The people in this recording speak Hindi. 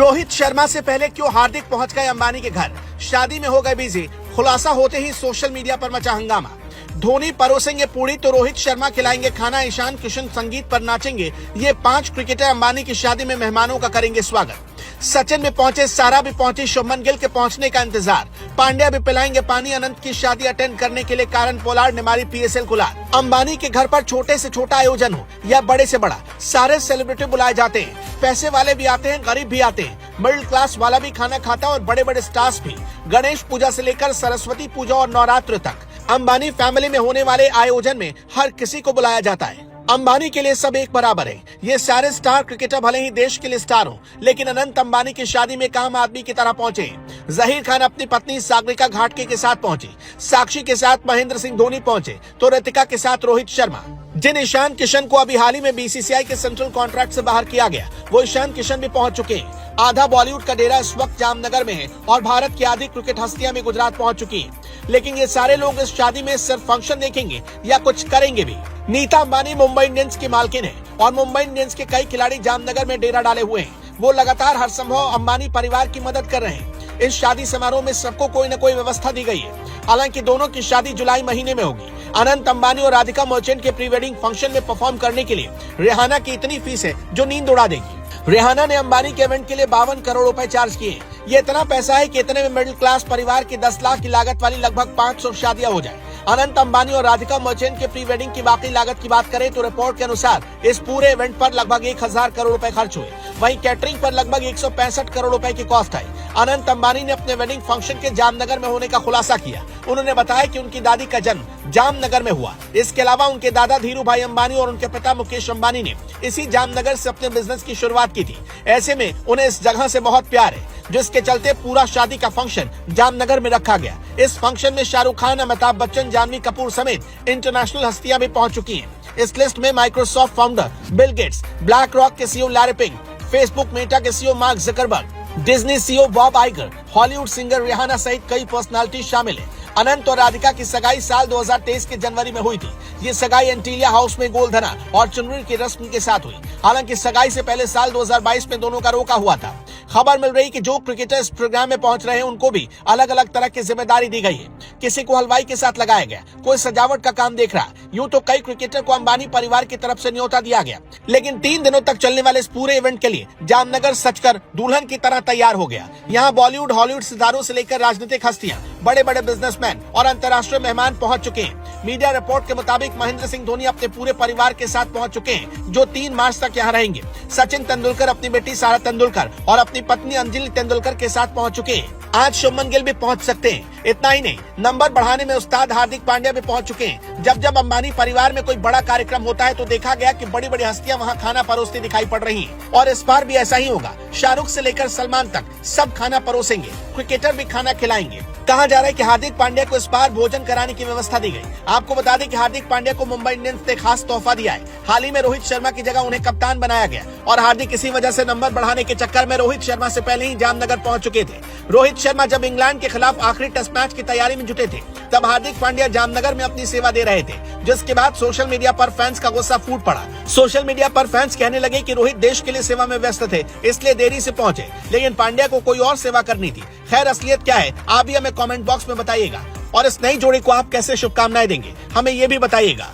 रोहित शर्मा से पहले क्यों हार्दिक पहुंच गए अंबानी के घर, शादी में हो गए बिजी। खुलासा होते ही सोशल मीडिया पर मचा हंगामा। धोनी परोसेंगे पूरी तो रोहित शर्मा खिलाएंगे खाना, ईशान किशन संगीत पर नाचेंगे। ये 5 क्रिकेटर अंबानी की शादी में मेहमानों का करेंगे स्वागत। सचिन भी पहुंचे, सारा भी पहुंची, शुभमन गिल के पहुंचने का इंतजार। पांड्या भी पिलाएंगे पानी। अनंत की शादी अटेंड करने के लिए कारण पोलार्ड ने मारी PSL गुलाल। अंबानी के घर पर छोटे से छोटा आयोजन हो या बड़े से बड़ा, सारे सेलिब्रिटी बुलाए जाते हैं। पैसे वाले भी आते हैं, गरीब भी आते हैं, मिडिल क्लास वाला भी खाना खाता है और बड़े बड़े स्टार्स भी। गणेश पूजा से लेकर सरस्वती पूजा और नवरात्र तक अंबानी फैमिली में होने वाले आयोजन में हर किसी को बुलाया जाता है। अंबानी के लिए सब एक बराबर है। ये सारे स्टार क्रिकेटर भले ही देश के लिए स्टार हो, लेकिन अनंत अंबानी की शादी में काम आदमी की तरह पहुंचे। जहीर खान अपनी पत्नी सागरिका घाटगे के साथ पहुंचे, साक्षी के साथ महेंद्र सिंह धोनी पहुंचे, तो रितिका के साथ रोहित शर्मा। जिन ईशान किशन को अभी हाल ही में BCCI के सेंट्रल कॉन्ट्रैक्ट से बाहर किया गया, वो ईशान किशन भी पहुंच चुके हैं। आधा बॉलीवुड का डेरा इस वक्त जामनगर में है और भारत की आधी क्रिकेट हस्तियां भी गुजरात पहुंच चुकी हैं। लेकिन ये सारे लोग इस शादी में सिर्फ फंक्शन देखेंगे या कुछ करेंगे भी। नीता अंबानी मुंबई इंडियंस की मालकिन है और मुंबई इंडियंस के कई खिलाड़ी जामनगर में डेरा डाले हुए हैं। वो लगातार हर संभव अंबानी परिवार की मदद कर रहे हैं। इस शादी समारोह में सबको कोई न कोई व्यवस्था दी गई है। हालांकि दोनों की शादी जुलाई महीने में होगी। अनंत अंबानी और राधिका मर्चेंट के प्री वेडिंग फंक्शन में परफॉर्म करने के लिए रिहाना की इतनी फीस है जो नींद उड़ा देगी। रिहाना ने अंबानी के इवेंट के लिए 52 करोड़ रुपए चार्ज किए। ये इतना पैसा है कि इतने में मिडिल क्लास परिवार की 10 लाख की लागत वाली लगभग 500 शादियां हो जाए। अनंत अंबानी और राधिका मर्चेंट के प्री वेडिंग की बाकी लागत की बात करें तो रिपोर्ट के अनुसार इस पूरे इवेंट पर लगभग 1000 करोड़ रुपए खर्च हुए। वहीं कैटरिंग पर लगभग 165 करोड़ रुपए की कॉस्ट आई। अनंत अंबानी ने अपने वेडिंग फंक्शन के जामनगर में होने का खुलासा किया। उन्होंने बताया कि उनकी दादी का जन्म जामनगर में हुआ। इसके अलावा उनके दादा धीरू भाई अंबानी और उनके पिता मुकेश अंबानी ने इसी जामनगर से अपने बिजनेस की शुरुआत की थी। ऐसे में उन्हें इस जगह से बहुत प्यार है, जिसके चलते पूरा शादी का फंक्शन जामनगर में रखा गया। इस फंक्शन में शाहरुख खान, अमिताभ बच्चन, जानवी कपूर समेत इंटरनेशनल हस्तियां भी पहुंच चुकी हैं। इस लिस्ट में Microsoft founder Bill Gates, BlackRock के CEO Larry Fink, Facebook Meta के CEO Mark Zuckerberg, Disney CEO Bob Iger, Hollywood singer Rihanna सहित कई पर्सनालिटी शामिल है। अनंत और राधिका की सगाई साल 2023 के जनवरी में हुई थी। ये सगाई एंटीलिया हाउस में गोल्डधना और चुनरी की रस्म के साथ हुई। हालांकि सगाई से पहले साल 2022 में दोनों का रोका हुआ था। खबर मिल रही कि जो क्रिकेटर इस प्रोग्राम में पहुंच रहे हैं उनको भी अलग अलग तरह की जिम्मेदारी दी गई है। किसी को हलवाई के साथ लगाया गया, कोई सजावट का काम देख रहा। यूं तो कई क्रिकेटर को अंबानी परिवार की तरफ से न्योता दिया गया, लेकिन 3 दिनों तक चलने वाले इस पूरे इवेंट के लिए जामनगर सजकर दुल्हन की तरह तैयार हो गया। यहाँ बॉलीवुड, हॉलीवुड सितारों से लेकर राजनीतिक हस्तियां, बड़े बड़े बिजनेसमैन और अंतर्राष्ट्रीय मेहमान पहुंच चुके हैं। मीडिया रिपोर्ट के मुताबिक महेंद्र सिंह धोनी अपने पूरे परिवार के साथ पहुंच चुके हैं, जो 3 मार्च तक यहाँ रहेंगे। सचिन तेंदुलकर अपनी बेटी सारा तेंदुलकर और अपनी पत्नी अंजलि तेंदुलकर के साथ पहुंच चुके हैं। आज शुभमन गिल भी पहुंच सकते हैं। इतना ही नहीं, नंबर बढ़ाने में उस्ताद हार्दिक पांड्या भी पहुंच चुके हैं। जब जब अंबानी परिवार में कोई बड़ा कार्यक्रम होता है तो देखा गया कि बड़ी बड़ी हस्तियां वहां खाना परोसती दिखाई पड़ रही हैं। और इस बार भी ऐसा ही होगा। शाहरुख से लेकर सलमान तक सब खाना परोसेंगे, क्रिकेटर भी खाना खिलाएंगे। कहा जा रहा है कि हार्दिक पांड्या को इस बार भोजन कराने की व्यवस्था दी गई। आपको बता दें कि हार्दिक पांड्या को मुंबई इंडियंस ने खास तोहफा दिया है। हाल ही में रोहित शर्मा की जगह उन्हें कप्तान बनाया गया और हार्दिक इसी वजह से नंबर बढ़ाने के चक्कर में रोहित शर्मा से पहले ही जामनगर पहुंच चुके थे। रोहित शर्मा जब इंग्लैंड के खिलाफ आखिरी टेस्ट मैच की तैयारी में जुटे थे, तब हार्दिक पांड्या जामनगर में अपनी सेवा दे रहे थे, जिसके बाद सोशल मीडिया पर फैंस का गुस्सा फूट पड़ा। सोशल मीडिया पर फैंस कहने लगे कि रोहित देश के लिए सेवा में व्यस्त थे, इसलिए देरी से पहुंचे, लेकिन पांड्या को कोई और सेवा करनी थी। खैर, असलियत क्या है आप भी हमें कमेंट बॉक्स में बताइएगा और इस नई जोड़ी को आप कैसे शुभकामनाएं देंगे, हमें ये भी बताइएगा।